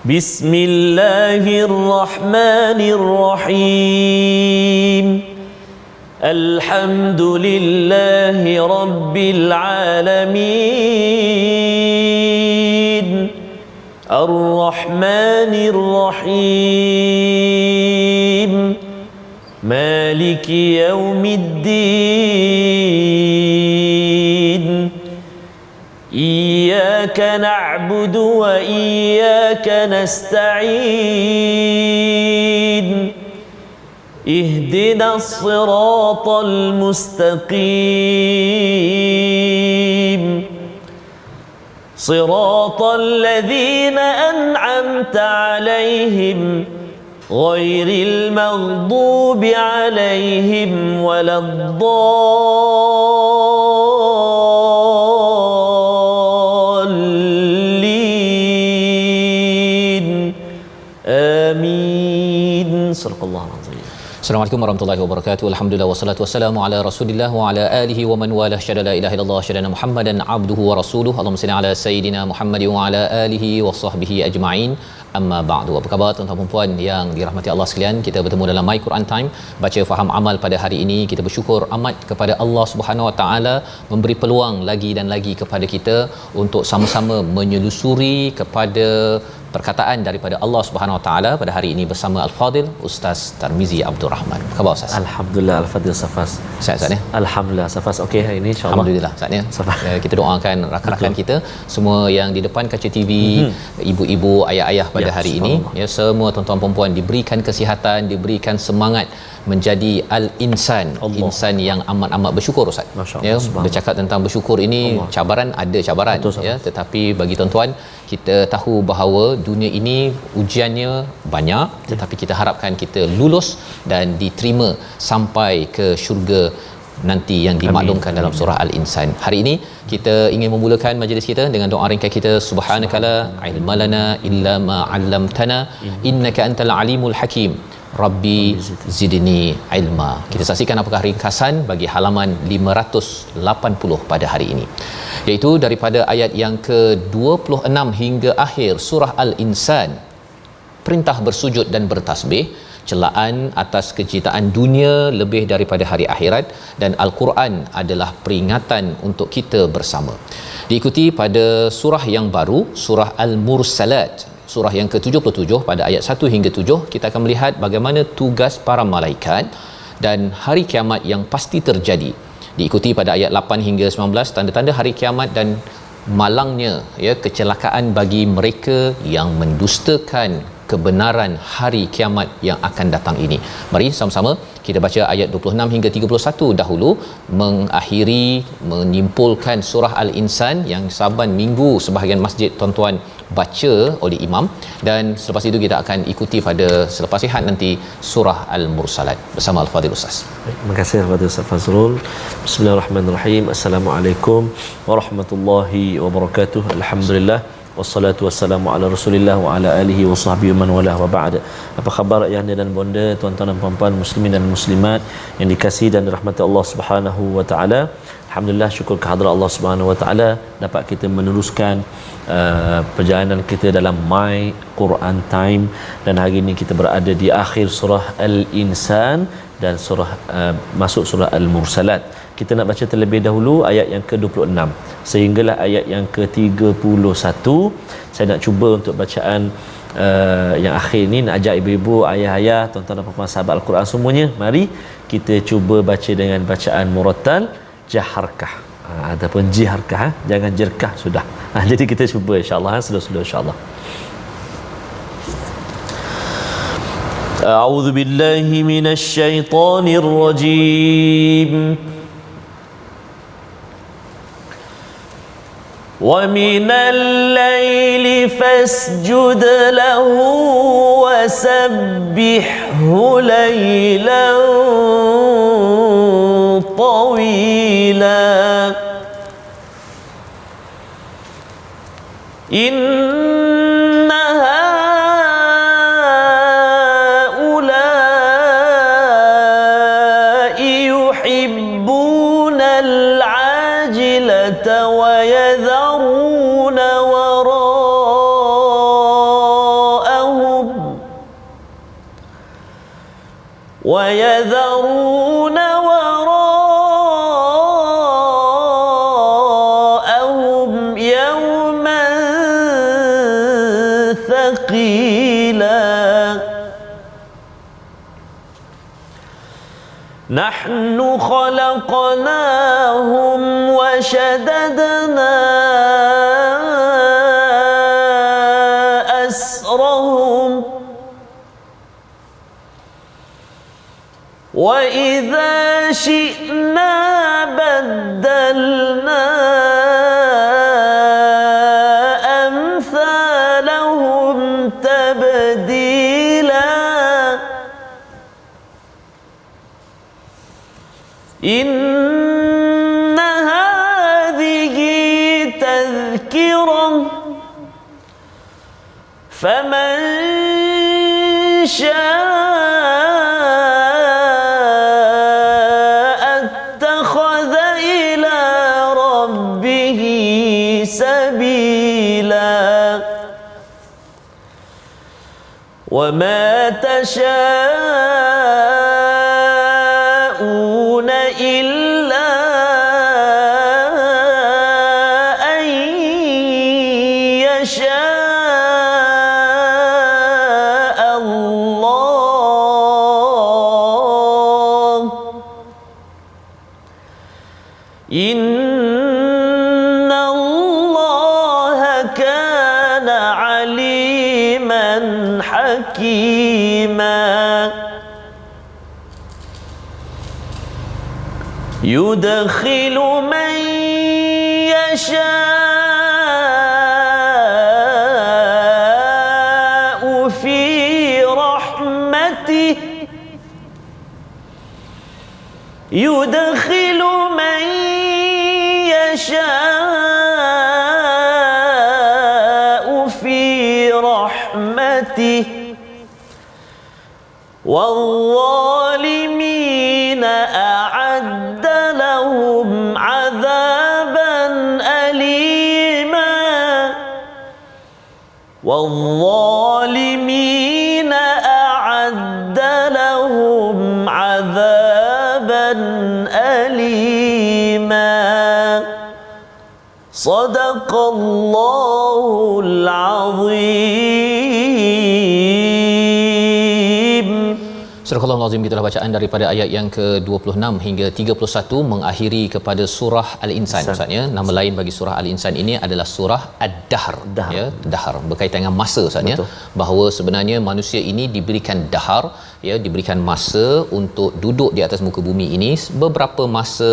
بسم الله الرحمن الرحيم الحمد لله رب العالمين الرحمن الرحيم مالك يوم الدين إياك نعبد وإياك نستعين اهدنا الصراط المستقيم صراط الذين أنعمت عليهم غير المغضوب عليهم ولا الضالين آمين صدق الله العظيم. Assalamualaikum warahmatullahi wabarakatuh. Alhamdulillah wassalatu wassalamu ala Rasulillah wa ala alihi wa man wala syada la ilaha illallah syada Muhammadan abduhu wa rasuluhu. Allahumma salli ala sayidina Muhammad wa ala alihi wa sahbihi ajma'in. Amma ba'du. Apa khabar tuan-tuan dan puan yang dirahmati Allah sekalian? Kita bertemu dalam My Quran Time, baca faham amal pada hari ini. Kita bersyukur amat kepada Allah Subhanahu Wa Taala memberi peluang lagi dan lagi kepada kita untuk sama-sama menyelusuri kepada perkataan daripada Allah Subhanahu Wa Taala pada hari ini bersama Al-Fadil Ustaz Tarmizi Abdul Rahman. Apa khabar Ustaz? Alhamdulillah Al-Fadil Safas. Sihat Ustaz ya? Alhamdulillah Safas okey hari ini insya-Allah. Alhamdulillah Ustaz ya. Kita doakan rakan-rakan kita semua yang di depan kaca TV, ibu-ibu, ayah-ayah pada hari ini ya, semua tuan-tuan perempuan diberikan kesihatan, diberikan semangat menjadi al-insan, insan yang amat-amat bersyukur Ustaz. Ya, bercakap tentang bersyukur ini cabaran ada cabaran ya, tetapi bagi tuan-tuan kita tahu bahawa dunia ini ujiannya banyak, tetapi kita harapkan kita lulus dan diterima sampai ke syurga nanti yang dimaklumkan dalam surah Al-Insan. Hari ini kita ingin memulakan majlis kita dengan doa ringkas kita, subhanakala ilmalana illa ma 'allamtana innaka antal alimul hakim rabbi zidni ilma. Kita saksikan apakah ringkasan bagi halaman 580 pada hari ini, iaitu daripada ayat yang ke-26 hingga akhir surah Al-Insan. Perintah bersujud dan bertasbih, celaan atas kecintaan dunia lebih daripada hari akhirat, dan Al-Quran adalah peringatan untuk kita bersama. Diikuti pada surah yang baru, surah Al-Mursalat, surah yang ke-77 pada ayat 1 hingga 7. Kita akan melihat bagaimana tugas para malaikat dan hari kiamat yang pasti terjadi. Diikuti pada ayat 8 hingga 19 tanda-tanda hari kiamat dan malangnya ya kecelakaan bagi mereka yang mendustakan kebenaran hari kiamat yang akan datang ini. Mari sama-sama kita baca ayat 26 hingga 31 dahulu, mengakhiri menyimpulkan surah Al-Insan yang saban minggu sebahagian masjid tuan-tuan baca oleh imam, dan selepas itu kita akan ikuti pada selepas sihat nanti surah Al-Mursalat bersama Al-Fadil Ustaz. Terima kasih Al-Fadil Ustaz Fazrul. Bismillahirrahmanirrahim. Assalamualaikum warahmatullahi wabarakatuh. Alhamdulillah wassalatu wassalamu ala Rasulillah wa ala alihi wa sahbihi man wala wa ba'd. Apa khabar ayahanda dan bonda, tuan-tuan dan puan-puan muslimin dan muslimat yang dikasihi dan dirahmati Allah Subhanahu wa taala. Alhamdulillah, syukur kehadrat Allah Subhanahu wa taala dapat kita meneruskan perjalanan kita dalam My Quran Time, dan hari ini kita berada di akhir surah Al-Insan dan surah masuk surah Al-Mursalat. Kita nak baca terlebih dahulu ayat yang ke-26 sehinggalah ayat yang ke-31. Saya nak cuba untuk bacaan yang akhir ni, nak ajak ibu-ibu, ayah-ayah, tuan-tuan dan puan-puan sahabat Al-Quran semuanya, mari kita cuba baca dengan bacaan murattal jaharkah ataupun jiharkah, jangan jerkah sudah. Jadi kita cuba insya-Allah, slow-slow insya-Allah. A'udzu billahi minasy syaithanir rajim. وَمِنَ اللَّيْلِ فَاسْجُدْ لَهُ وَسَبِّحْهُ لَيْلًا طَوِيلًا إِنَّ هَؤُلَاءِ يُحِبُّونَ الْعَاجِلَةَ وَيَذَرُونَ وَرَاءَهُمْ ثقيلا نحن خلقناهم وشددنا أسرهم وإذا شئنا بدلنا أمثالهم تبديلا إن هذه تذكرة فمن شاء اتخذ إلى ربه سبيلا وما تشاءون إلا أن يشاء الله إن الله كان عليما حكيما يدخل من يشاء في رحمته يدخل من يشاء في رحمته والظالمين أعد لهم عذابا أليما والظالمين أعد لهم عذابا أليما صدق الله العظيم. Surah Al-Azim, itulah bacaan daripada ayat yang ke-26 hingga 31 mengakhiri kepada surah Al-Insan. Ustaz ya, nama lain bagi surah Al-Insan ini adalah surah Ad-Dahr, ya, dahr berkaitan dengan masa Ustaz ya, bahawa sebenarnya manusia ini diberikan dahar, ya, diberikan masa untuk duduk di atas muka bumi ini. Beberapa masa,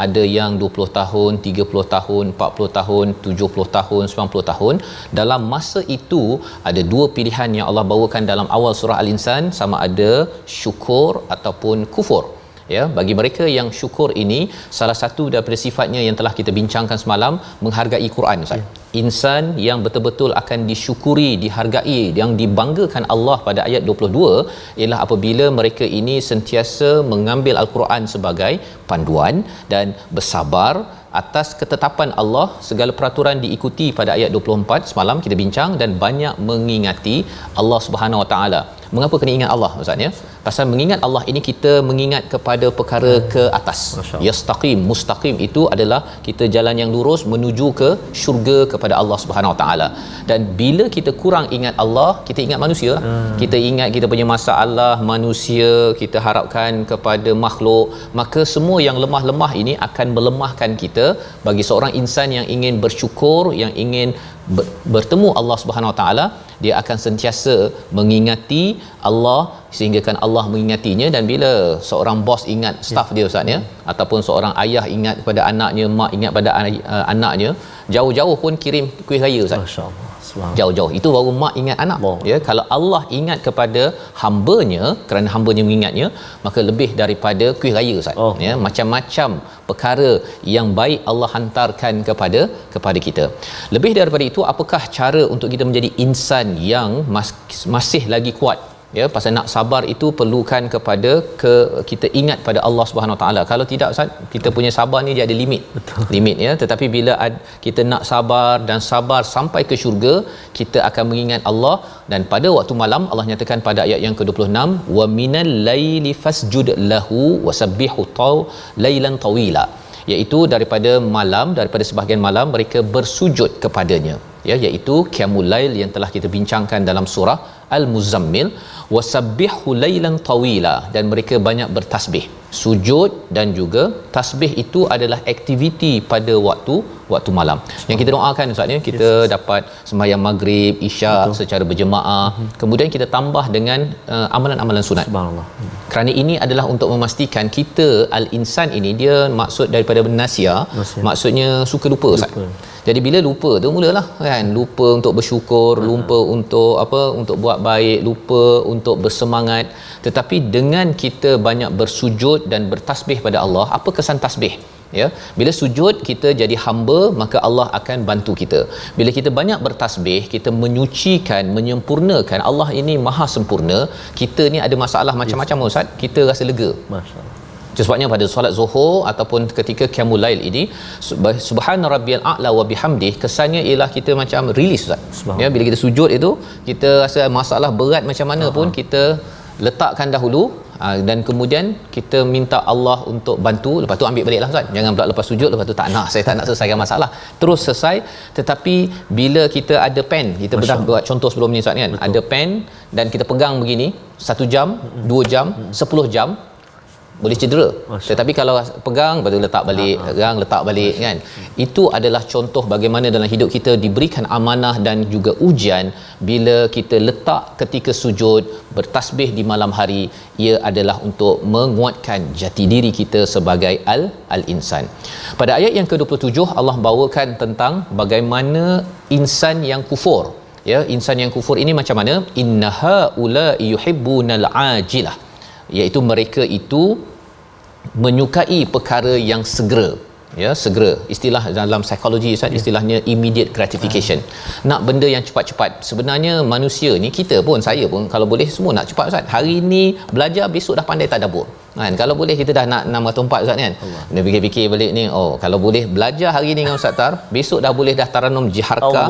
ada yang 20 tahun, 30 tahun, 40 tahun, 70 tahun, 90 tahun. Dalam masa itu ada dua pilihan yang Allah bawakan dalam awal surah Al-Insan, sama ada syukur ataupun kufur. Ya, bagi mereka yang syukur ini, salah satu daripada sifatnya yang telah kita bincangkan semalam, menghargai Quran Ustaz. Insan yang betul-betul akan disyukuri, dihargai, yang dibanggakan Allah pada ayat 22 ialah apabila mereka ini sentiasa mengambil Al-Quran sebagai panduan dan bersabar atas ketetapan Allah, segala peraturan diikuti pada ayat 24 semalam kita bincang, dan banyak mengingati Allah Subhanahu Wa Taala. Mengapa kena ingat Allah Ustaz ya? Pasal mengingat Allah ini kita mengingat kepada perkara ke atas. Yastaqim, mustaqim itu adalah kita jalan yang lurus menuju ke syurga kepada Allah Subhanahu Wa Taala. Dan bila kita kurang ingat Allah, kita ingat manusia. Kita ingat kita punya masalah manusia, kita harapkan kepada makhluk, maka semua yang lemah-lemah ini akan melemahkan kita. Bagi seorang insan yang ingin bersyukur, yang ingin bertemu Allah Subhanahu Wa Taala, dia akan sentiasa mengingati Allah sehingga kan Allah mengingatinya. Dan bila seorang bos ingat staff dia Ustaz ya, ataupun seorang ayah ingat kepada anaknya, mak ingat pada anaknya, jauh-jauh pun kirim kuih raya Ustaz. Masya-Allah. Jauh-jauh itu baru mak ingat anak. Ya, kalau Allah ingat kepada hamba-Nya kerana hamba-Nya mengingatnya, maka lebih daripada kuih raya Ustaz. Ya, macam-macam perkara yang baik Allah hantarkan kepada kita. Lebih daripada itu, apakah cara untuk kita menjadi insan yang masih lagi kuat? Ya, pasal nak sabar itu perlukan kepada kita ingat pada Allah Subhanahu Wa Taala. Kalau tidak Ustaz, kita punya sabar ni dia ada limit. Limit ya. Tetapi bila kita nak sabar dan sabar sampai ke syurga, kita akan mengingat Allah. Dan pada waktu malam Allah nyatakan pada ayat yang ke-26, wa minal laili fasjud lahu wasabbihu lailan tawila, iaitu daripada malam, daripada sebahagian malam mereka bersujud kepadanya. ya, iaitu qiyamul lail yang telah kita bincangkan dalam surah Al-Muzammil. Wasabbihu lailan tawila, dan mereka banyak bertasbih. Sujud dan juga tasbih itu adalah aktiviti pada waktu malam. Yang kita doakan Ustaz ya, kita dapat sembahyang maghrib, isyak secara berjemaah. Kemudian kita tambah dengan amalan-amalan sunat. Subhanallah. Kerana ini adalah untuk memastikan kita al-insan ini, dia maksud daripada nasia, maksudnya suka lupa Ustaz. Jadi bila lupa tu mulalah kan, lupa untuk bersyukur, lupa untuk untuk buat baik, lupa untuk bersemangat. Tetapi dengan kita banyak bersujud dan bertasbih pada Allah, apa kesan tasbih? Ya, bila sujud kita jadi hamba, maka Allah akan bantu kita. Bila kita banyak bertasbih, kita menyucikan, menyempurnakan. Allah ini maha sempurna. Kita ni ada masalah macam-macam Ustaz, kita rasa lega. Masya-Allah. Sebabnya pada solat zuhur ataupun ketika qiyamul lail ini, subhana rabbiyal a'la wa bihamdih, kesannya ialah kita macam release Ustaz. Ya, bila kita sujud itu, kita rasa masalah berat macam mana pun kita letakkan dahulu, dan kemudian kita minta Allah untuk bantu, lepas tu ambil baliklah Ustaz. Jangan pula lepas sujud lepas tu saya tak nak selesaikan masalah. Terus selesai. Tetapi bila kita ada pen, kita dah buat contoh sebelum ni Ustaz kan, ada pen dan kita pegang begini 1 jam, 2 jam, 10 jam, boleh cedera. Tetapi kalau pegang lepas tu letak balik, pegang letak balik kan. Itu adalah contoh bagaimana dalam hidup kita diberikan amanah dan juga ujian. Bila kita letak ketika sujud, bertasbih di malam hari, ia adalah untuk menguatkan jati diri kita sebagai al-insan. Pada ayat yang ke-27 Allah bawakan tentang bagaimana insan yang kufur. Ya, insan yang kufur ini macam mana? Innaha ula yuhibbunal ajilah, iaitu mereka itu menyukai perkara yang segera. Ya, segera. Istilah dalam psikologi Ustaz, istilahnya immediate gratification. Nak benda yang cepat-cepat. Sebenarnya manusia ni, kita pun, saya pun kalau boleh semua nak cepat Ustaz. Hari ni belajar, besok dah pandai tadabbur. Kan, kalau boleh kita dah nak 604 Ustaz kan. Dia fikir-fikir balik ni, oh kalau boleh belajar hari ni dengan Ustaz Tar, besok dah boleh dah taranum jiharka,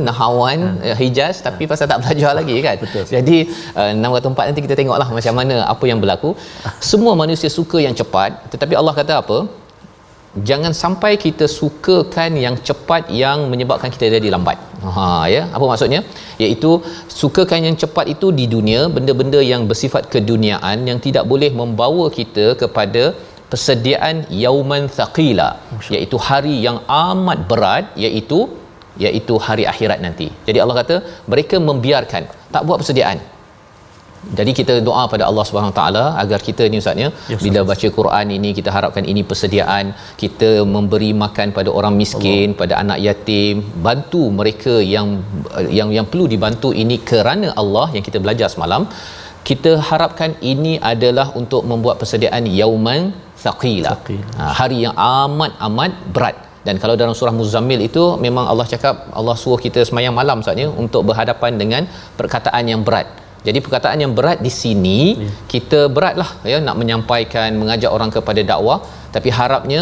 nahawan, Hijaz, tapi pasal tak belajar lagi kan. Betul. Jadi 604 nanti kita tengoklah macam mana apa yang berlaku. Semua manusia suka yang cepat, tetapi Allah kata apa? Jangan sampai kita sukakan yang cepat yang menyebabkan kita jadi lambat. Ya, apa maksudnya? Iaitu sukakan yang cepat itu di dunia, benda-benda yang bersifat keduniaan yang tidak boleh membawa kita kepada persediaan yauman thaqila, iaitu hari yang amat berat, iaitu hari akhirat nanti. Jadi Allah kata mereka membiarkan, tak buat persediaan. Jadi kita doa pada Allah Subhanahu Wa Taala agar kita ni Ustaznya, bila baca Quran ini, kita harapkan ini persediaan, kita memberi makan pada orang miskin, pada anak yatim, bantu mereka yang perlu dibantu ini kerana Allah, yang kita belajar semalam. Kita harapkan ini adalah untuk membuat persediaan yauman thaqila, hari yang amat berat. Dan kalau dalam surah Muzammil itu memang Allah cakap, Allah suruh kita semayang malam Ustaznya untuk berhadapan dengan perkataan yang berat. Jadi perkataan yang berat di sini, kita beratlah ya nak menyampaikan, mengajak orang kepada dakwah, tapi harapnya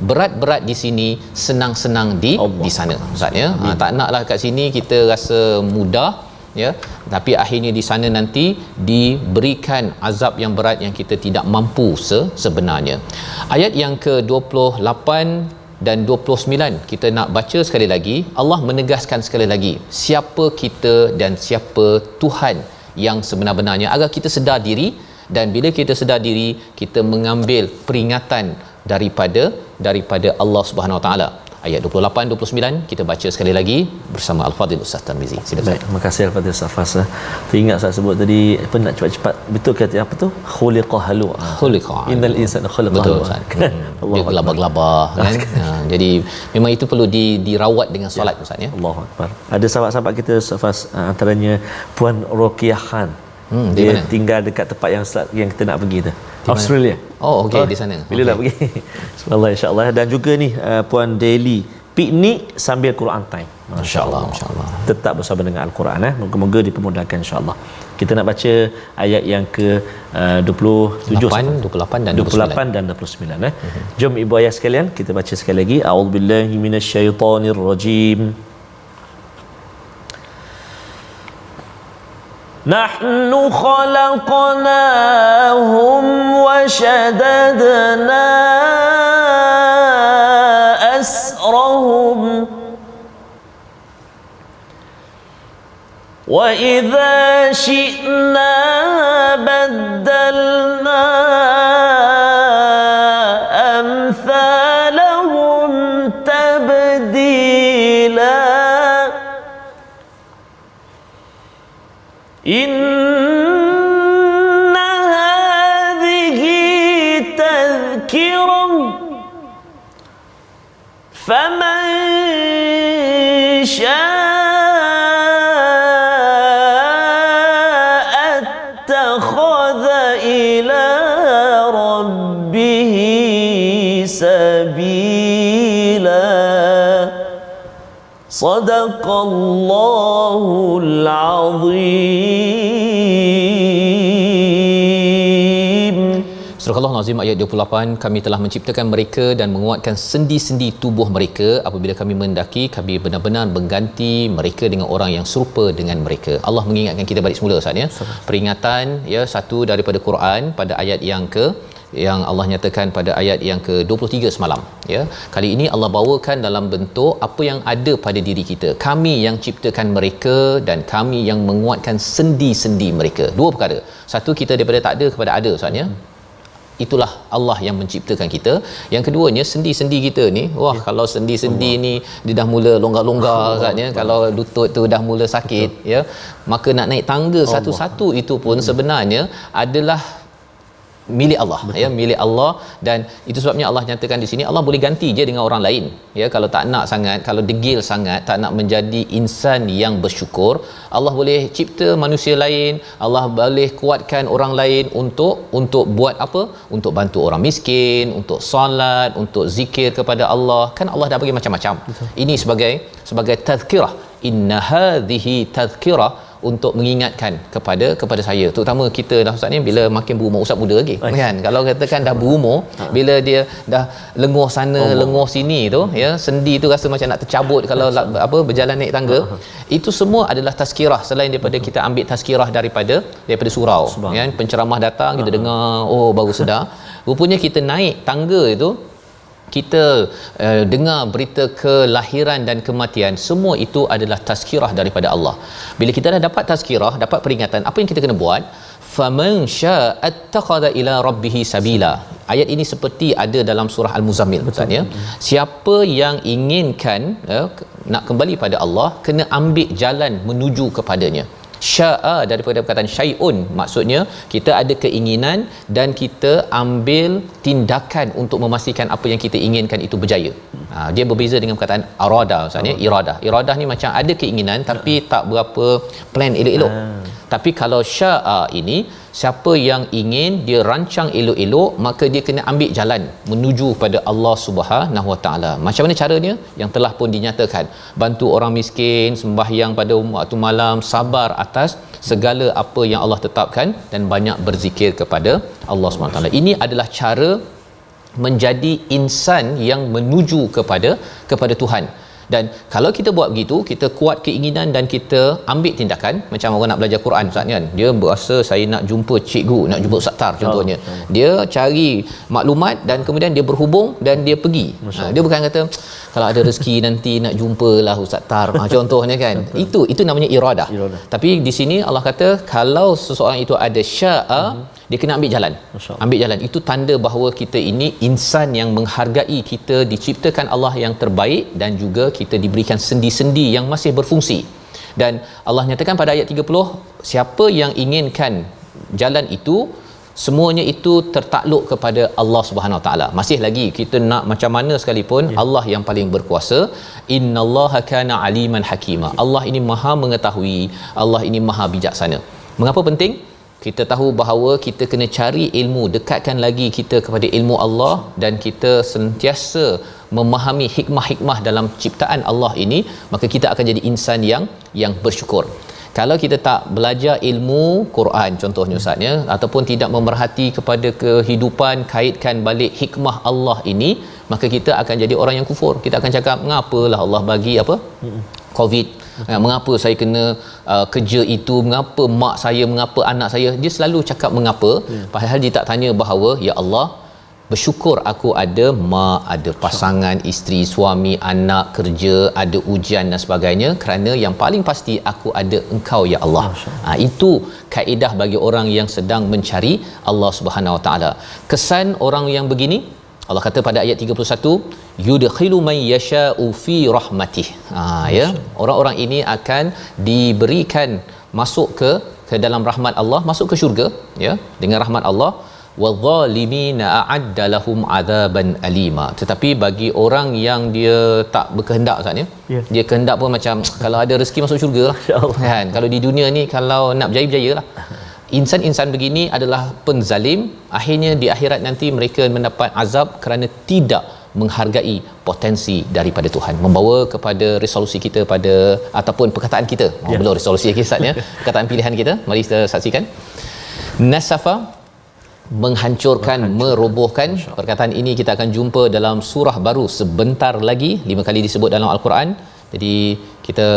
berat-berat di sini, senang-senang di sana Ustaz ya. Tak naklah kat sini kita rasa mudah ya, tapi akhirnya di sana nanti diberikan azab yang berat yang kita tidak mampu sebenarnya. Ayat yang ke-28 dan 29 kita nak baca sekali lagi. Allah menegaskan sekali lagi siapa kita dan siapa Tuhan yang sebenar-benarnya, agar kita sedar diri, dan bila kita sedar diri, kita mengambil peringatan daripada Allah Subhanahu Wa Taala. Ayat 28 29 kita baca sekali lagi bersama Al-Fadhil Ustaz Tarmizi. Silakan. Baik, terima kasih Al-Fadhil Ustaz Fasa. Teringat saya sebut tadi apa, nak cepat-cepat, betul kata apa tu? Khuliqa halu. Innal insana khuliqa halu. Dia gelabah-gelabah kan. Jadi memang itu perlu dirawat dengan solat Ustaz ya. Allahu akbar. Ada sahabat-sahabat kita Ustaz Fas, antaranya Puan Rokiah Khan. Dia tinggal dekat tempat yang kita nak pergi tu, Australia. Oh okey, di sana. Bila nak pergi? Subhanallah, insya-Allah. Dan juga ni Puan Daily, piknik sambil Quran time. Masya-Allah. Tetap bersama dengan Al-Quran Moga-moga dipermudahkan insya-Allah. Kita nak baca ayat yang ke 28 dan 29. Jom ibu ayah sekalian, kita baca sekali lagi. A'udzubillahi minasyaitonirrajim. نحن خلقناهم وشددنا أسرهم وإذا شئنا بدلنا أمثالهم تبديلا إن هذه تذكرة فمن شاء اتخذ إلى ربه سبيلا صدق الله العظيم. Surah Al-Nazim ayat 28, kami telah menciptakan mereka dan menguatkan sendi-sendi tubuh mereka. Apabila kami mendaki, kami benar-benar mengganti mereka dengan orang yang serupa dengan mereka. Allah mengingatkan kita balik semula Ustaz ya. Peringatan ya, satu daripada Quran pada ayat yang Allah nyatakan pada ayat yang ke-23 semalam ya. Kali ini Allah bawakan dalam bentuk apa yang ada pada diri kita. Kami yang ciptakan mereka dan kami yang menguatkan sendi-sendi mereka. Dua perkara. Satu, kita daripada tak ada kepada ada Ustaz ya. Itulah Allah yang menciptakan kita. Yang keduanya, sendi-sendi kita ni, wah, kalau sendi-sendi ni dia dah mula longgar-longgar Ustaz ya, kalau lutut tu dah mula sakit ya, maka nak naik tangga satu-satu itu pun sebenarnya adalah milik Allah. Betul. Ya, milik Allah. Dan itu sebabnya Allah nyatakan di sini Allah boleh ganti je dengan orang lain ya. Kalau tak nak sangat, kalau degil sangat, tak nak menjadi insan yang bersyukur, Allah boleh cipta manusia lain, Allah boleh kuatkan orang lain untuk buat apa? Untuk bantu orang miskin, untuk solat, untuk zikir kepada Allah. Kan Allah dah bagi macam-macam. Betul. Ini sebagai tazkirah. Inna hadhihi tazkirah, untuk mengingatkan kepada saya, terutama kita dah Ustaz ni bila makin berumur, Ustaz muda lagi kan, kalau katakan dah berumur, bila dia dah lenguh sana lenguh sini tu ya, sendi tu rasa macam nak tercabut kalau berjalan naik tangga. Itu semua adalah tazkirah, selain daripada kita ambil tazkirah daripada surau kan, penceramah datang kita dengar, oh baru sedar. Rupanya kita naik tangga itu, kita dengar berita kelahiran dan kematian, semua itu adalah tazkirah daripada Allah. Bila kita dah dapat tazkirah, dapat peringatan, apa yang kita kena buat? Faman syaa'a attakhadha ila rabbih sabila. Ayat ini seperti ada dalam surah Al-Muzammil Ustaz ya. Siapa yang inginkan nak kembali pada Allah, kena ambil jalan menuju kepadanya. Sya'a daripada perkataan syai'un, maksudnya kita ada keinginan dan kita ambil tindakan untuk memastikan apa yang kita inginkan itu berjaya. Dia berbeza dengan perkataan arada Ustaz ya, iradah ni macam ada keinginan tapi tak berapa plan elok-elok. Tapi kalau sya'a ini, siapa yang ingin dia rancang elok-elok, maka dia kena ambil jalan menuju pada Allah Subhanahu Wa Taala. Macam mana caranya? Yang telah pun dinyatakan, bantu orang miskin, sembahyang pada waktu malam, sabar atas segala apa yang Allah tetapkan, dan banyak berzikir kepada Allah Subhanahu Wa Taala. Ini adalah cara menjadi insan yang menuju kepada Tuhan. Dan kalau kita buat begitu, kita kuat keinginan dan kita ambil tindakan. Macam orang nak belajar Quran Ustaz kan, dia berasa saya nak jumpa cikgu, nak jumpa Ustaz Tar contohnya, dia cari maklumat dan kemudian dia berhubung dan dia pergi. Dia bukan kata kalau ada rezeki nanti nak jumpalah Ustaz Tar contohnya kan. Itu namanya iradah. Tapi di sini Allah kata kalau seseorang itu ada sya'a, dia kena ambil jalan. Itu tanda bahawa kita ini insan yang menghargai, kita diciptakan Allah yang terbaik, dan juga kita diberikan sendi-sendi yang masih berfungsi. Dan Allah nyatakan pada ayat 30, siapa yang inginkan jalan itu, semuanya itu tertakluk kepada Allah Subhanahu Wa Taala. Masih lagi kita nak macam mana sekalipun, Allah yang paling berkuasa. Innallaha kana aliman hakima. Allah ini maha mengetahui, Allah ini maha bijaksana. Mengapa penting? Kita tahu bahawa kita kena cari ilmu, dekatkan lagi kita kepada ilmu Allah, dan kita sentiasa memahami hikmah-hikmah dalam ciptaan Allah ini, maka kita akan jadi insan yang bersyukur. Kalau kita tak belajar ilmu Quran contohnya Ustaz ya, ataupun tidak memerhati kepada kehidupan, kaitkan balik hikmah Allah ini, maka kita akan jadi orang yang kufur. Kita akan cakap, mengapalah Allah bagi COVID, mengapa saya kena kerja itu, mengapa mak saya, mengapa anak saya. Dia selalu cakap mengapa, padahal dia tak tanya bahawa ya Allah, bersyukur aku ada mak, ada pasangan, isteri, suami, anak, kerja, ada ujian dan sebagainya, kerana yang paling pasti aku ada Engkau ya Allah. Itu kaedah bagi orang yang sedang mencari Allah Subhanahu Wa Taala. Kesan orang yang begini, Allah kata pada ayat 31, yudkhilu man yasha'u fi rahmatih. Ya, orang-orang ini akan diberikan masuk ke dalam rahmat Allah, masuk ke syurga ya, dengan rahmat Allah. Wadh-dhalimina a'adda lahum 'adzaban alima. Tetapi bagi orang yang dia tak berkehendak Ustaz ya, dia kehendak pun macam kalau ada rezeki masuk syurga lah kan. Kalau di dunia ni kalau nak berjaya-berjayalah. Insan-insan begini adalah penzalim, akhirnya di akhirat nanti mereka mendapat azab kerana tidak menghargai potensi daripada Tuhan. Membawa kepada resolusi kita pada ataupun perkataan kita. Belum resolusi lagi Ustaz ya. Perkataan pilihan kita. Mari kita saksikan. Nasafa, menghancurkan, merobohkan. Perkataan ini kita akan jumpa dalam surah baru sebentar lagi, 5 kali disebut dalam Al-Quran. Jadi kita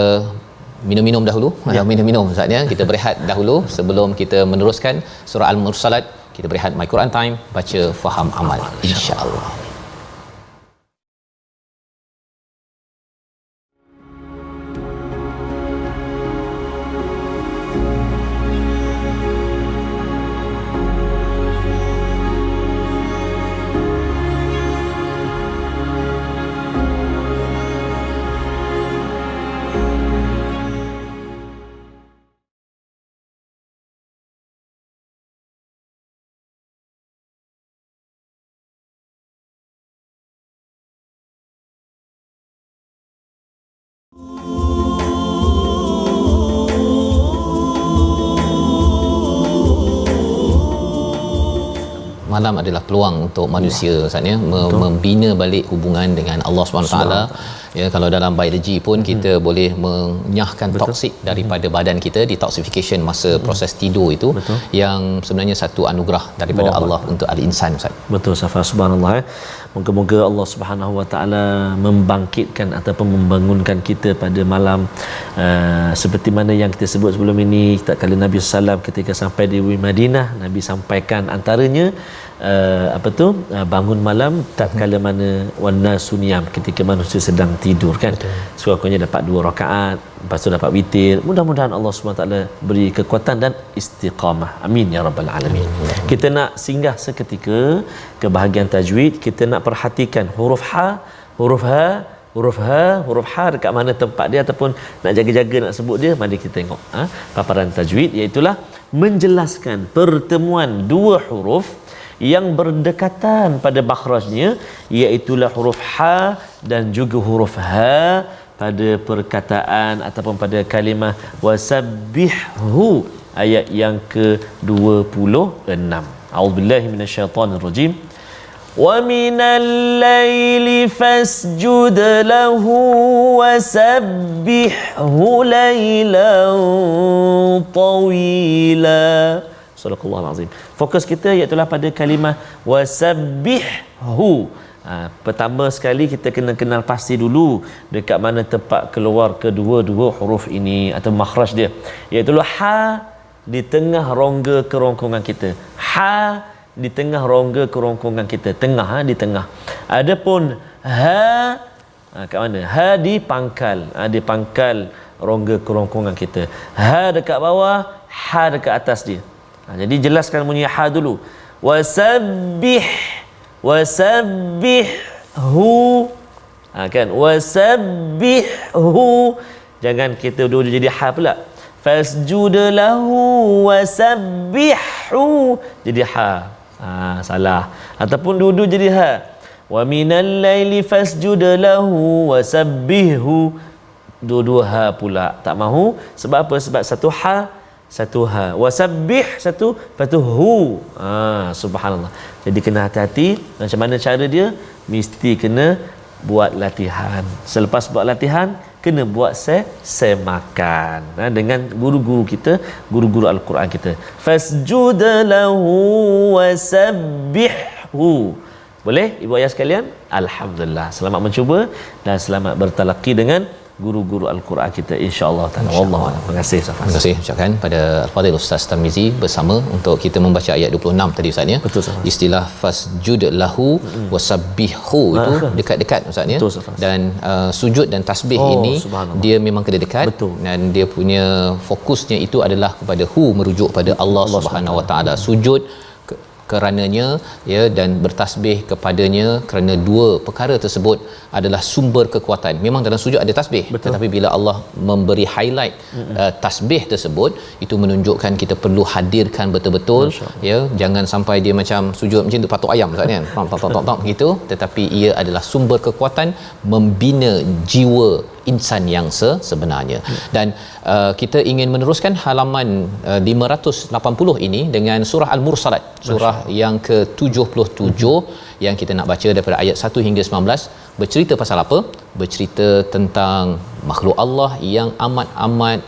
minum-minum dahulu. Minum-minum Ustaz ya. Kita berehat dahulu sebelum kita meneruskan surah Al-Mursalat. Kita berehat My Quran Time, baca, faham, amal, insya-Allah. Malam adalah peluang untuk manusia Ustaz ya, membina balik hubungan dengan Allah Subhanahu taala. Ya, kalau dalam biologi pun kita boleh menyahkan toksik daripada badan kita, detoxification masa proses tidur itu. Yang sebenarnya satu anugerah daripada Allah untuk al-insan Ustaz. Betul Safa, subhanallah. Moga-moga Allah Subhanahu Wa Taala membangkitkan ataupun membangunkan kita pada malam seperti mana yang kita sebut sebelum ini. Tatkala Nabi sallallahu ketika sampai di Madinah, Nabi sampaikan antaranya bangun malam tatkala mana wana sunyam, ketika manusia sedang tidur kan. Sekurang-kurangnya dapat 2 rakaat, lepas tu dapat witir. Mudah-mudahan Allah Subhanahu Wa Taala beri kekuatan dan istiqamah. Amin ya rabbal alamin. Kita nak singgah seketika ke bahagian tajwid. Kita nak perhatikan huruf ha, huruf ha, huruf ha, huruf ha dekat mana tempat dia, ataupun nak jaga-jaga nak sebut dia. Mari kita tengok paparan tajwid, iaitu menjelaskan pertemuan 2 huruf yang berdekatan pada makhrajnya, iaitu huruf ha dan juga huruf ha pada perkataan ataupun pada kalimah wasabbihhu ayat yang ke-26. A'udzubillahi minasyaitonirrajim. Wa minal laili fasjud lahu wasabbihhu lailan tawila. Sadaqallahul azim. Fokus kita iaitu pada kalimah wasabbihhu. Pertama sekali kita kena kenal pasti dulu dekat mana tempat keluar kedua-dua huruf ini atau makhraj dia, iaitu ha di tengah rongga kerongkongan kita. Ha di tengah rongga kerongkongan kita, tengah di tengah. Adapun ha kat mana? Ha di pangkal, di pangkal rongga kerongkongan kita. Ha dekat bawah, ha dekat atas dia. Jadi jelaskan bunyi ha dulu. Wasabbihhu, kan, wasabbihhu. Jangan kita dulu jadi ha pula. Fasjud lahu wasabbihhu jadi ha. Salah. Ataupun dulu jadi ha. Wa minal laili fasjud lahu wasabbihhu, dua-dua ha pula. Tak mahu. Sebab apa? Sebab satu ha, satu ha. Wasabbih satu, lepas tu hu. Subhanallah. Jadi kena hati-hati. Macam mana cara dia? Mesti kena buat latihan. Selepas buat latihan, kena buat semakan dengan guru-guru kita, guru-guru Al-Quran kita. Fasjud lahu wasabbihhu. Boleh ibu ayah sekalian? Alhamdulillah. Selamat mencuba dan selamat bertalaqi dengan guru-guru al-Quran kita insya-Allah taala. Wallahu a'lam. Terima kasih Ustaz. Terima kasih ucapkan pada Al-Fadhil Ustaz Tarmizi bersama untuk kita membaca ayat 26 tadi Ustaz ya. Betul, Ustaz. Istilah fasjud lahu wasabbihu itu dekat-dekat Ustaz ya. Betul, Ustaz. Dan sujud dan tasbih ini dia memang kena dekat. Betul. Dan dia punya fokusnya itu adalah kepada merujuk pada Allah Subhanahu Wa Taala. Sujud kerananya ya, dan bertasbih kepadanya kerana dua perkara tersebut adalah sumber kekuatan. Memang dalam sujud ada tasbih. Betul. Tetapi bila Allah memberi highlight tasbih tersebut, itu menunjukkan kita perlu hadirkan betul-betul ya, jangan sampai dia macam sujud macam tu patok ayam Ustaz kan. Tok gitu, tetapi ia adalah sumber kekuatan membina jiwa insan yang sebenarnya. Dan kita ingin meneruskan halaman 580 ini dengan surah Al-Mursalat, surah yang ke-77 yang kita nak baca daripada ayat 1 hingga 19. Bercerita pasal apa? Bercerita tentang makhluk Allah yang amat-amat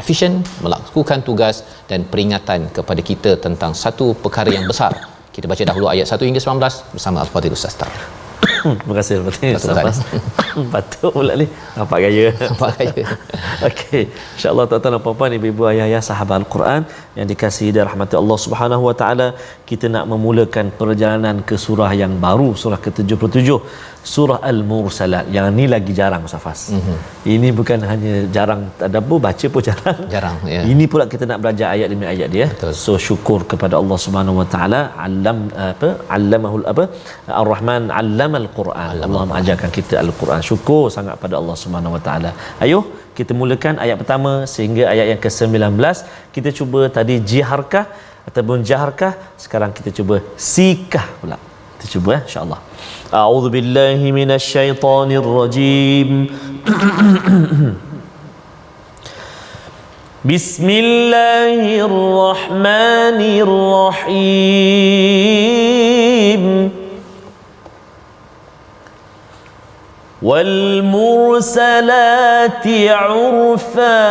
efisien melakukan tugas dan peringatan kepada kita tentang satu perkara yang besar. Kita baca dahulu ayat 1 hingga 19 bersama Al-Fadhil Ustaz Tar. Terima kasih Ustaz. Batuk pula ni. Nampak gaya. Nampak gaya. Okey. Insya-Allah tuan-tuan dan puan-puan, ibu-ibu, ayah-ayah sahabat Al-Quran yang dikasihi dan rahmati Allah Subhanahu Wa Taala, kita nak memulakan perjalanan ke surah yang baru, surah ke-77, surah Al-Mursalat. Yang ni lagi jarang Ustaz Fas. Ini bukan hanya jarang tadabbur, baca pun jarang. Jarang ya. Ini pula kita nak belajar ayat demi ayat dia. Betul. So syukur kepada Allah Subhanahu Wa Taala, allamahul Ar-Rahman 'allamal Quran. Allah mengajarkan kita Al-Quran. Syukur sangat pada Allah Subhanahu Wa Taala. Ayuh kita mulakan ayat pertama sehingga ayat yang ke-19. Kita cuba tadi jiharkah ataupun jaharkah, sekarang kita cuba sikah pula. Kita cuba insya-Allah. A'udzu billahi minasyaitonir rajim. Bismillahirrahmanirrahim. والمرسلات عرفا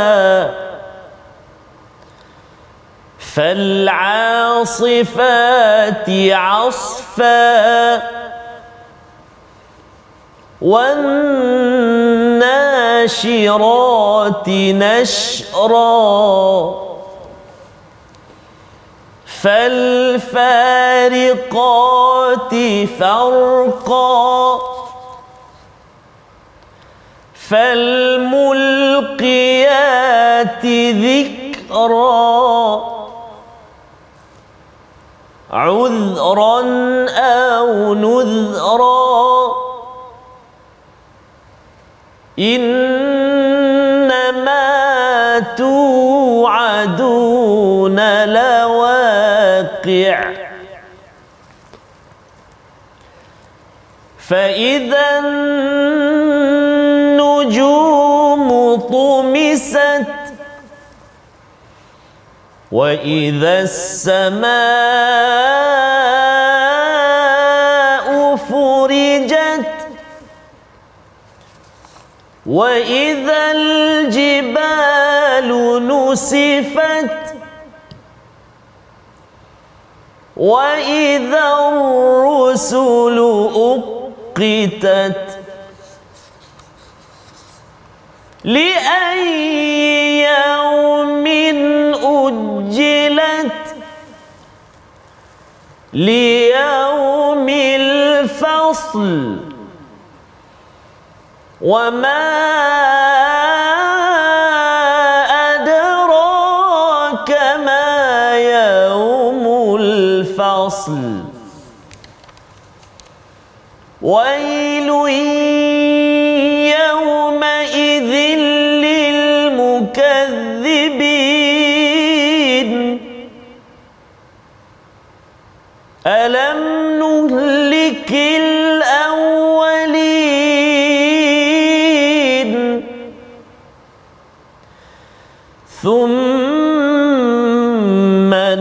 فالعاصفات عصفا والناشرات نشرا فالفارقات فرقا فالملقيات ذكرا عذرا أو نذرا إنما توعدون لواقع فإذا النجوم طمست وإذا السماء فرجت وإذا الجبال نسفت وإذا الرسل أقتت لأي يوم أجلت ليوم الفصل وما أدراك ما يوم الفصل ويل يومئذ للمكذبين ألم نهلك الأولين ثم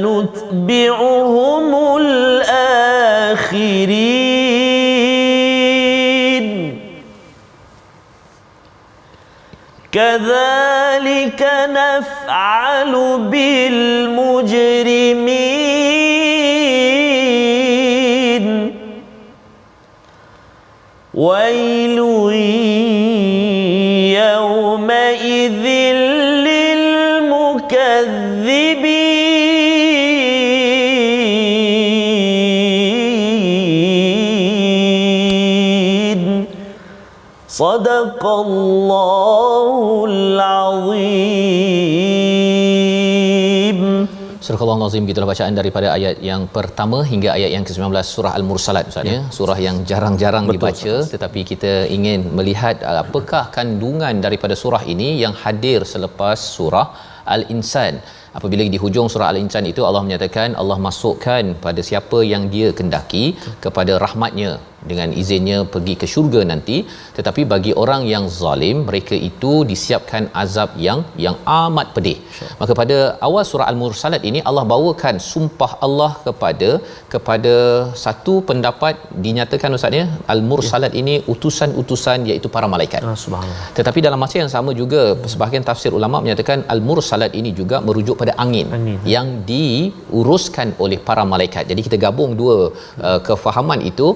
نتبعهم الآخرين كذلك نفعل بالمجرمين ويل ذل المكذبين صدق الله العظيم. Surah Al-Azim, gitulah bacaan daripada ayat yang pertama hingga ayat yang ke-19 surah Al-Mursalat Ustaz ya. Surah yang jarang-jarang dibaca, tetapi kita ingin melihat apakah kandungan daripada surah ini yang hadir selepas surah Al-Insan. Apabila di hujung surah Al-Insan itu Allah menyatakan Allah masukkan pada siapa yang dia kendaki kepada rahmatnya dengan izinnya pergi ke syurga nanti, tetapi bagi orang yang zalim mereka itu disiapkan azab yang amat pedih. Maka pada awal surah Al-Mursalat ini Allah bawakan sumpah Allah kepada satu pendapat dinyatakan Ustaz ya, Al-Mursalat ini utusan-utusan iaitu para malaikat. Subhanallah. Tetapi dalam masa yang sama juga sebahagian tafsir ulama menyatakan Al-Mursalat ini juga merujuk pada angin. Yang diuruskan oleh para malaikat. Jadi kita gabung dua kefahaman itu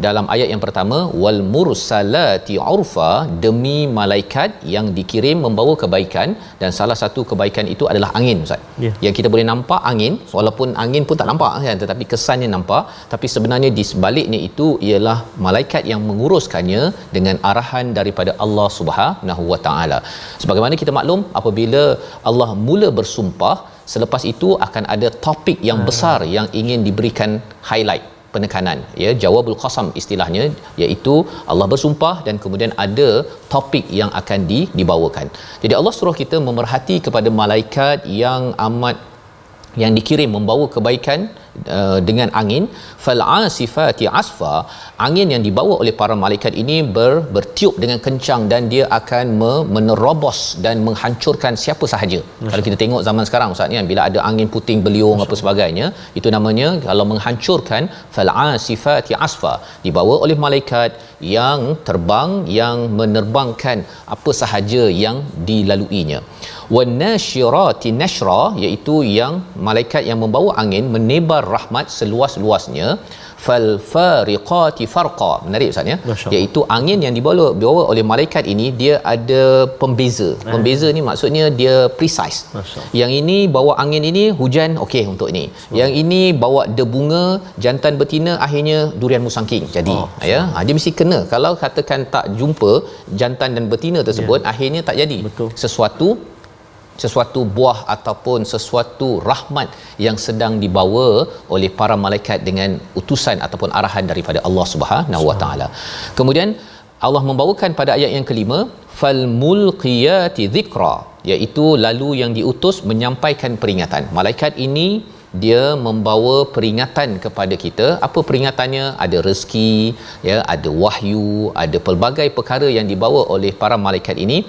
dalam ayat yang pertama, wal mursalati urfa, demi malaikat yang dikirim membawa kebaikan, dan salah satu kebaikan itu adalah angin Ustaz. Yang kita boleh nampak angin, walaupun angin pun tak nampak kan, tetapi kesannya nampak, tapi sebenarnya di sebaliknya itu ialah malaikat yang menguruskannya dengan arahan daripada Allah Subhanahu Wa Taala. Sebagaimana kita maklum, apabila Allah mula bersumpah, selepas itu akan ada topik yang besar yang ingin diberikan highlight, penekanan ya, jawabul qasam istilahnya, iaitu Allah bersumpah dan kemudian ada topik yang akan dibawakan. Jadi Allah suruh kita memerhati kepada malaikat yang dikirim membawa kebaikan dengan angin. Fal asifati asfa, angin yang dibawa oleh para malaikat ini bertiup dengan kencang dan dia akan menerobos dan menghancurkan siapa sahaja. Kalau kita tengok zaman sekarang Ustaz ni, bila ada angin puting beliung apa sebagainya, itu namanya kalau menghancurkan. Fal asifati asfa, dibawa oleh malaikat yang terbang, yang menerbangkan apa sahaja yang dilaluinya. Wan nasyirati nashra, iaitu yang malaikat yang membawa angin menebar rahmat seluas-luasnya. Fal fariqati farqa, menarik Ustaz ya, iaitu angin yang dibawa oleh malaikat ini dia ada pembeza. Pembeza ni maksudnya dia precise. Yang ini bawa angin ini hujan, okey untuk ini. Yang ini bawa debunga jantan betina, akhirnya durian musangking jadi. Ya, dia mesti kena. Kalau katakan tak jumpa jantan dan betina tersebut, akhirnya tak jadi. Sesuatu buah ataupun sesuatu rahmat yang sedang dibawa oleh para malaikat dengan utusan ataupun arahan daripada Allah Subhanahu Wa Taala. Kemudian Allah membawakan pada ayat yang kelima, fal mulqiyati dzikra, iaitu lalu yang diutus menyampaikan peringatan. Malaikat ini dia membawa peringatan kepada kita. Apa peringatannya? Ada rezeki ya, ada wahyu, ada pelbagai perkara yang dibawa oleh para malaikat ini,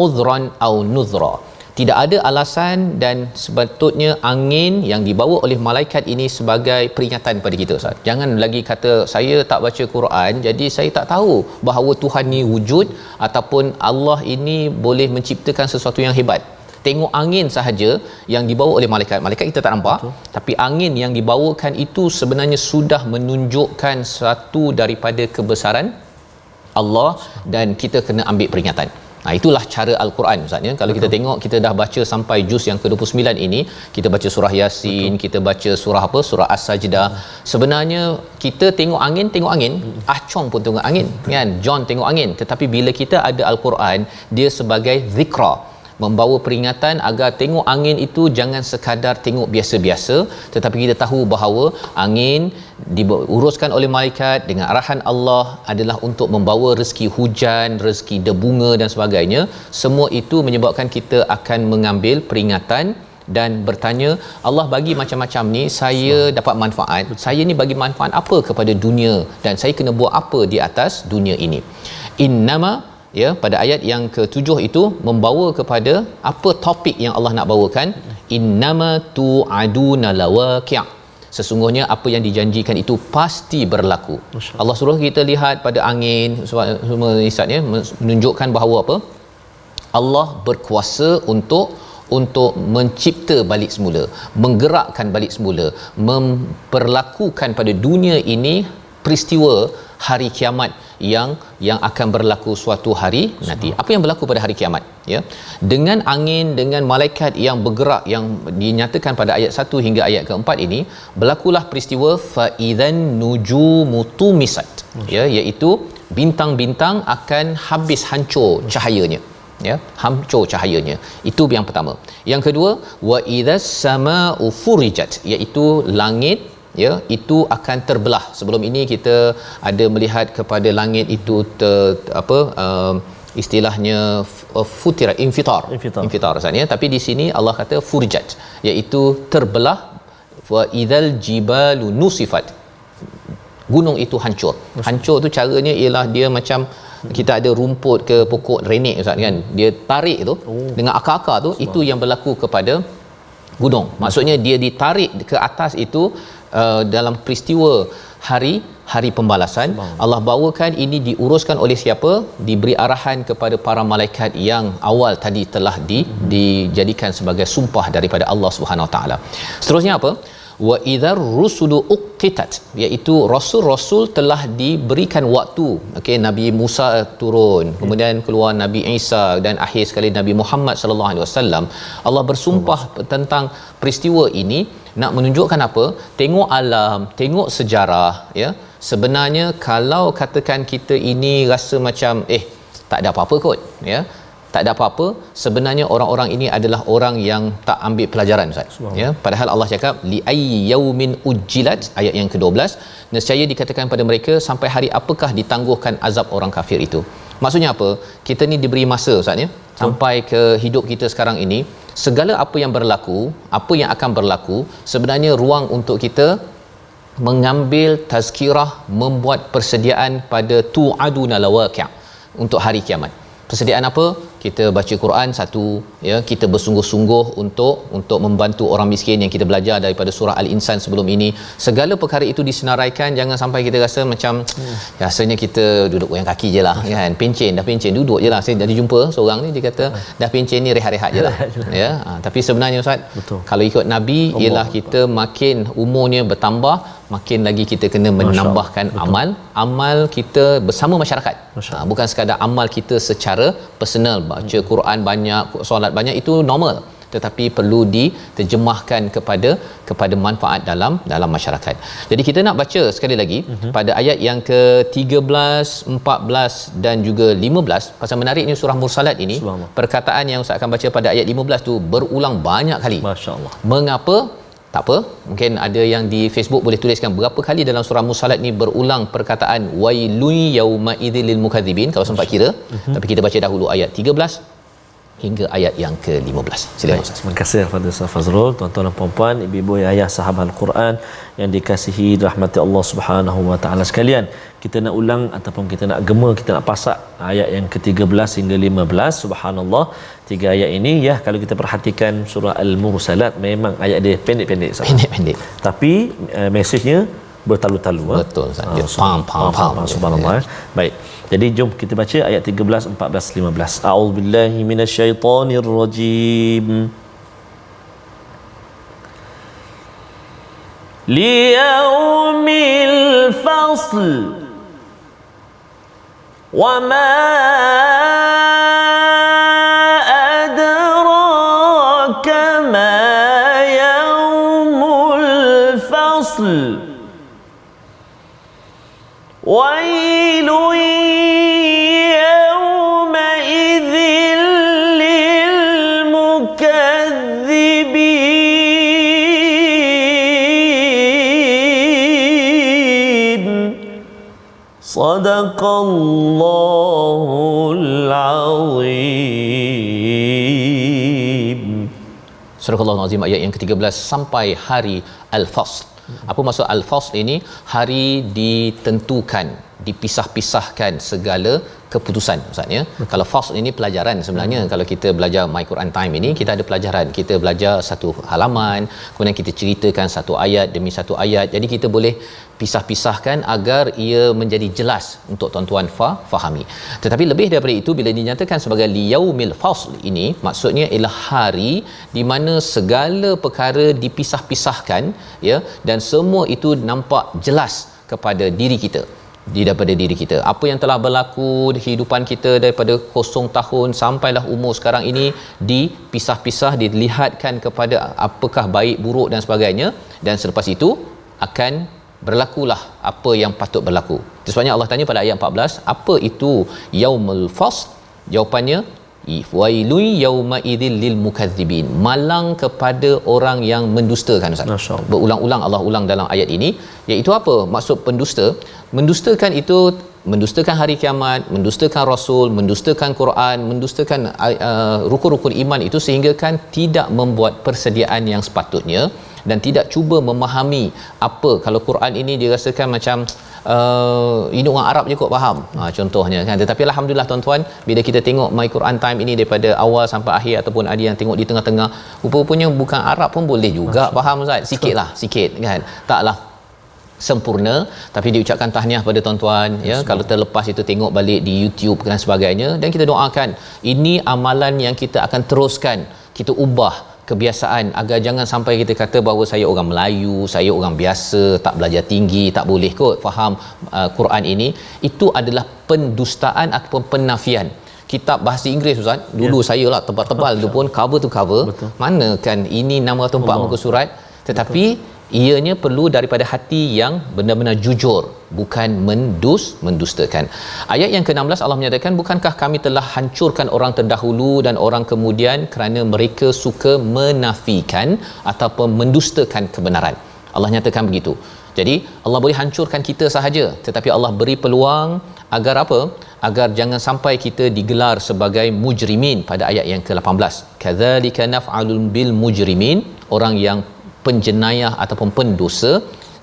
udhran au nuzra. Tidak ada alasan dan sepatutnya angin yang dibawa oleh malaikat ini sebagai peringatan kepada kita Ustaz. Jangan lagi kata saya tak baca Quran jadi saya tak tahu bahawa Tuhan ni wujud ataupun Allah ini boleh menciptakan sesuatu yang hebat. Tengok angin sahaja yang dibawa oleh malaikat. Malaikat kita tak nampak, tapi angin yang dibawakan itu sebenarnya sudah menunjukkan satu daripada kebesaran Allah dan kita kena ambil peringatan. Itulah cara Al-Quran Ustaz ya. Kalau kita tengok, kita dah baca sampai juz yang ke-29 ini, kita baca surah Yasin, kita baca surah surah As-Sajdah. Sebenarnya kita tengok angin, Ah Chong pun tengok angin kan, John tengok angin, tetapi bila kita ada Al-Quran, dia sebagai zikra, membawa peringatan agar tengok angin itu jangan sekadar tengok biasa-biasa, tetapi kita tahu bahawa angin diuruskan oleh malaikat dengan arahan Allah adalah untuk membawa rezeki hujan, rezeki debunga dan sebagainya. Semua itu menyebabkan kita akan mengambil peringatan dan bertanya, Allah bagi macam-macam ni, saya dapat manfaat, saya ni bagi manfaat apa kepada dunia dan saya kena buat apa di atas dunia ini. Innama, ya, pada ayat yang ke-7 itu membawa kepada apa topik yang Allah nak bawakan. Innama tu'aduna lawaqi', sesungguhnya apa yang dijanjikan itu pasti berlaku. Allah suruh kita lihat pada angin semua isatnya menunjukkan bahawa apa? Allah berkuasa untuk mencipta balik semula, menggerakkan balik semula, memperlakukan pada dunia ini peristiwa hari kiamat yang akan berlaku suatu hari nanti. Apa yang berlaku pada hari kiamat, ya? Dengan angin, dengan malaikat yang bergerak, yang dinyatakan pada ayat 1 hingga ayat ke-4 ini, berlakulah peristiwa fa idzan nujumu tumisat, ya, iaitu bintang-bintang akan habis hancur cahayanya, ya, hancur cahayanya. Itu yang pertama. Yang kedua, wa idzas samaa'u furijat, iaitu langit, ya, itu akan terbelah. Sebelum ini kita ada melihat kepada langit itu istilahnya futirat, infitar Ustaz, ya. Tapi di sini Allah kata furijat, iaitu terbelah. Wa idzal jibalu nusifat, gunung itu hancur. Hancur tu caranya ialah dia macam kita ada rumput ke pokok renek Ustaz, kan, dia tarik tu dengan akar-akar tu, itu yang berlaku kepada gunung. Maksudnya dia ditarik ke atas itu dalam peristiwa hari pembalasan. Allah bawakan ini diuruskan oleh siapa? Diberi arahan kepada para malaikat yang awal tadi telah dijadikan sebagai sumpah daripada Allah Subhanahu Wa Taala. Seterusnya apa? Wa idzar rusulu uqitat, iaitu rasul-rasul telah diberikan waktu. Okey, Nabi Musa turun, kemudian keluar Nabi Isa, dan akhir sekali Nabi Muhammad sallallahu alaihi wasallam. Allah bersumpah tentang peristiwa ini nak menunjukkan apa? Tengok alam, tengok sejarah, ya. Sebenarnya kalau katakan kita ini rasa macam tak ada apa-apa kot, ya, tak ada apa-apa, sebenarnya orang-orang ini adalah orang yang tak ambil pelajaran, Ustaz, ya. Padahal Allah cakap li ayyi yaumin ujjilat, ayat yang ke-12, nescaya dikatakan pada mereka sampai hari apakah ditangguhkan azab orang kafir itu. Maksudnya apa? Kita ni diberi masa, Ustaz, ya, sampai ke hidup kita sekarang ini, segala apa yang berlaku, apa yang akan berlaku, sebenarnya ruang untuk kita mengambil tazkirah, membuat persediaan pada tu'aduna lawaqi' untuk hari kiamat. Persediaan apa? Kita baca Quran satu, ya, kita bersungguh-sungguh untuk membantu orang miskin yang kita belajar daripada surah Al-Insan sebelum ini. Segala perkara itu disenaraikan, jangan sampai kita rasa macam rasanya kita duduk goyang kaki je lah, kan, dah pencen duduk je lah. Saya dah jumpa seorang ni, dia kata dah pencen ni rehat-rehat je lah, ya. Tapi sebenarnya, Ustaz, kalau ikut Nabi ialah kita makin umurnya bertambah, makin lagi kita kena menambahkan amal kita bersama masyarakat. Bukan sekadar amal kita secara personal, baca Quran banyak, solat banyak, itu normal, tetapi perlu diterjemahkan kepada manfaat dalam masyarakat. Jadi kita nak baca sekali lagi pada ayat yang ke-13, 14 dan juga 15. Pasal menariknya surah Mursalat ini, perkataan yang Ustaz akan baca pada ayat 15 tu berulang banyak kali. Masya-Allah. Mengapa? Tak apa, mungkin ada yang di Facebook boleh tuliskan berapa kali dalam surah Mursalat ni berulang perkataan wailun yauma idzil lil mukadzibin, kalau sempat kira. Tapi kita baca dahulu ayat 13 hingga ayat yang ke-15. Silakan Ustaz. Terima kasih kepada Ustaz Fazrul. Tuan-tuan dan puan-puan, ibu-ibu, ayah, sahabat Al-Quran yang dikasihi rahmati Allah Subhanahu wa taala sekalian, kita nak ulang ataupun kita nak gema, kita nak pasak ayat yang ke-13 hingga 15. Subhanallah, 3 ayat ini, ya, kalau kita perhatikan surah Al-Mursalat, memang ayat dia pendek-pendek, pendek-pendek, tapi mesejnya bertalu-talu. Betul, Ustaz. Pam. Subhanallah. Baik. Jadi jom kita baca ayat 13, 14, 15. A'udzubillahi minasyaitonirrajim. Liyaumil fasl wa ma adraka ma yaumul fasl wailun yawma'idzin lilmukaththibin. Sadaqallahul azim. Surah Al-Azim ayat yang ke-13 sampai hari Al-Fasl. Apa maksud Al-Fasl ini? Hari ditentukan, dipisah-pisahkan segala keputusan, Ustaz, ya. Kalau fasl ini pelajaran sebenarnya. Kalau kita belajar My Quran Time ini, kita ada pelajaran. Kita belajar satu halaman, kemudian kita ceritakan satu ayat demi satu ayat. Jadi kita boleh pisah-pisahkan agar ia menjadi jelas untuk tuan-tuan fahami. Tetapi lebih daripada itu, bila dinyatakan sebagai liyaumil fasl ini, maksudnya ialah hari di mana segala perkara dipisah-pisahkan, ya, dan semua itu nampak jelas kepada diri kita. daripada diri kita. Apa yang telah berlaku di kehidupan kita daripada 0 tahun sampailah umur sekarang ini dipisah-pisah, dilihatkan kepada apakah baik buruk dan sebagainya, dan selepas itu akan berlakulah apa yang patut berlaku. Itu sebabnya Allah tanya pada ayat 14, apa itu yaumul fasl? Jawapannya wailun yauma idzil lil mukadzibin. Malang kepada orang yang mendustakan, Ustaz. Berulang-ulang Allah ulang dalam ayat ini, iaitu apa maksud pendusta? Mendustakan itu mendustakan hari kiamat, mendustakan rasul, mendustakan Quran, mendustakan rukun-rukun iman itu, sehingga kan tidak membuat persediaan yang sepatutnya dan tidak cuba memahami apa. Kalau Quran ini dirasakan macam ini orang Arab je kot faham, contohnya kan. Tetapi alhamdulillah tuan-tuan, bila kita tengok My Quran Time ini daripada awal sampai akhir, ataupun ada yang tengok di tengah-tengah, rupa-rupanya bukan Arab pun boleh juga faham, Ustaz. Sikitlah, sikit kan, taklah sempurna, tapi diucapkan tahniah pada tuan-tuan ya. Kalau terlepas itu tengok balik di YouTube dan sebagainya, dan kita doakan ini amalan yang kita akan teruskan, kita ubah kebiasaan agar jangan sampai kita kata bahawa saya orang Melayu, saya orang biasa, tak belajar tinggi, tak boleh kot faham Quran ini. Itu adalah pendustaan ataupun penafian. Kitab bahasa Inggeris, Ustaz, dulu saya lah tebal-tebal tu pun cover to cover. Betul. Mana kan ini 604 muka surat, tetapi ianya perlu daripada hati yang benar-benar jujur, bukan mendustakan. Ayat yang ke-16 Allah menyatakan, bukankah kami telah hancurkan orang terdahulu dan orang kemudian kerana mereka suka menafikan ataupun mendustakan kebenaran. Allah nyatakan begitu. Jadi Allah boleh hancurkan kita sahaja, tetapi Allah beri peluang agar apa? Agar jangan sampai kita digelar sebagai mujrimin pada ayat yang ke-18. Kadzalika naf'alul bil mujrimin, orang yang penjenayah ataupun pendosa.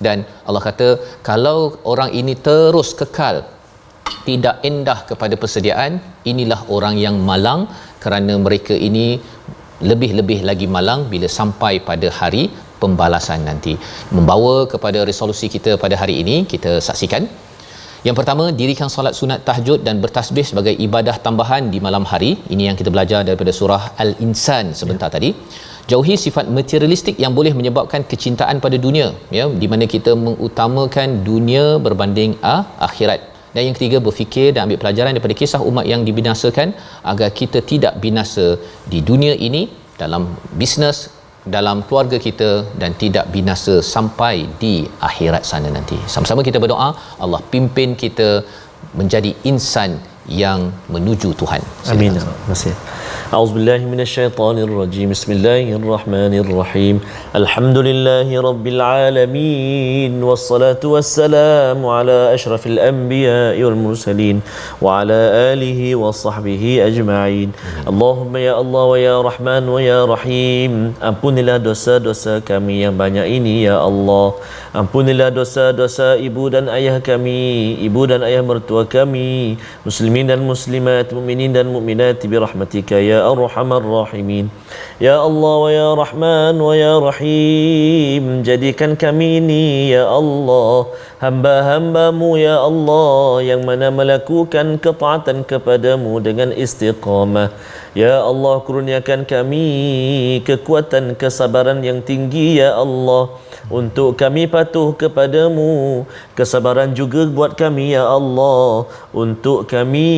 Dan Allah kata kalau orang ini terus kekal tidak endah kepada persediaan, inilah orang yang malang, kerana mereka ini lebih-lebih lagi malang bila sampai pada hari pembalasan nanti. Membawa kepada resolusi kita pada hari ini, kita saksikan. Yang pertama, dirikan solat sunat tahajud dan bertasbih sebagai ibadah tambahan di malam hari. Ini yang kita belajar daripada surah Al-Insan sebentar tadi. Jauhi sifat materialistik yang boleh menyebabkan kecintaan pada dunia, ya, di mana kita mengutamakan dunia berbanding akhirat. Dan yang ketiga, berfikir dan ambil pelajaran daripada kisah umat yang dibinasakan agar kita tidak binasa di dunia ini, dalam bisnes, dalam keluarga kita, dan tidak binasa sampai di akhirat sana nanti. Sama-sama kita berdoa Allah pimpin kita menjadi insan yang menuju Tuhan. Amin. Terima kasih. A'udzubillahi minasyaitonir rajim. Bismillahirrahmanirrahim. Alhamdulillahi rabbil alamin, wassalatu wassalamu ala asyrafil anbiya'i wal mursalin wa ala alihi wa sahbihi ajma'in. Allahumma ya Allah wa ya Rahman wa ya Rahim, ampunilah dosa-dosa kami yang banyak ini ya Allah. Ampunilah dosa-dosa ibu dan ayah kami, ibu dan ayah mertua kami, muslimin dan muslimat, mukminin dan mukminat bi rahmatika ya arhamar rahimin. Ya Allah wa ya Rahman wa ya Rahim, jadikan kami ini ya Allah hamba-hambamu ya Allah yang mana melakukan ketaatan kepadamu dengan istiqamah. Ya Allah, kurniakan kami kekuatan kesabaran yang tinggi ya Allah untuk kami patuh kepadamu, kesabaran juga buat kami ya Allah untuk kami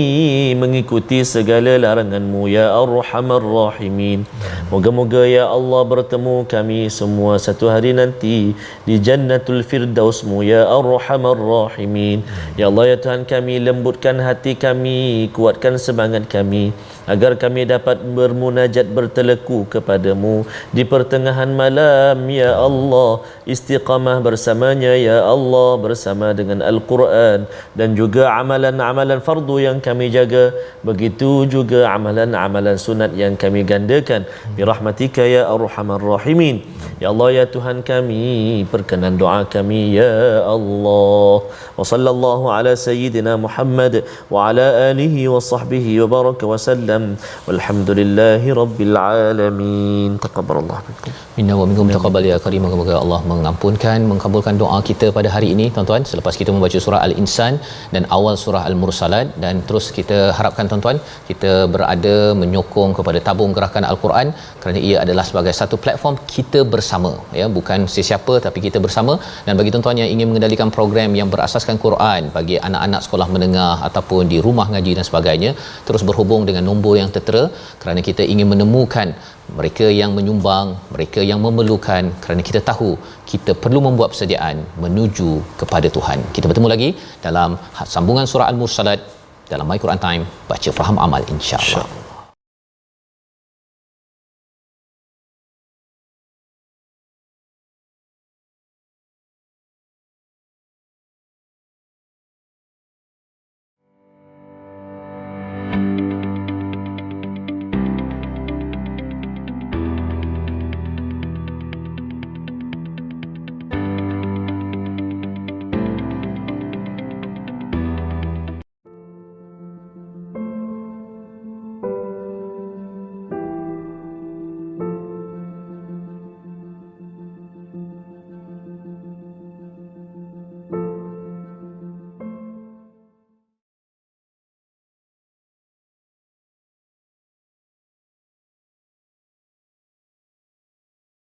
mengikuti segala laranganmu ya Arhamar Rahimin. Moga-moga ya Allah bertemu kami semua satu hari nanti di Jannatul Firdausmu ya Arhamar Rahimin. Ya Allah ya Tuhan kami, lembutkan hati kami, kuatkan semangat kami agar kami dapat bermunajat, berteleku kepadamu di pertengahan malam ya Allah, istiqamah bersamanya ya Allah, bersama dengan Al-Quran dan juga amalan-amalan fardu yang kami jaga, begitu juga amalan-amalan sunat yang kami gandakan bi rahmatika ya Arhamar Rahimin. Ya Allah ya Tuhan kami, perkenan doa kami ya Allah. Wa sallallahu ala sayyidina Muhammad wa ala alihi wa sahbihi wa baraka wa sallam. walhamdulillahi rabbil alamin. Taqabbalallahu minkum. Minna wa minkum taqabbal ya karim. Semoga Allah mengampunkan, mengabulkan doa kita pada hari ini tuan-tuan, selepas kita membaca surah Al-Insan dan awal surah Al-Mursalat, dan terus kita harapkan tuan-tuan kita berada menyokong kepada tabung gerakan Al-Quran kerana ia adalah sebagai satu platform kita bersama, ya, bukan sesiapa tapi kita bersama. Dan bagi tuan-tuan yang ingin mengendalikan program yang berasaskan Quran bagi anak-anak sekolah menengah ataupun di rumah ngaji dan sebagainya, terus berhubung dengan nombor yang tertera kerana kita ingin menemukan mereka yang menyumbang, mereka yang memerlukan, kerana kita tahu kita perlu membuat persediaan menuju kepada Tuhan. Kita bertemu lagi dalam sambungan surah Al-Mursalat dalam My Quran Time, baca faham amal, insya-Allah.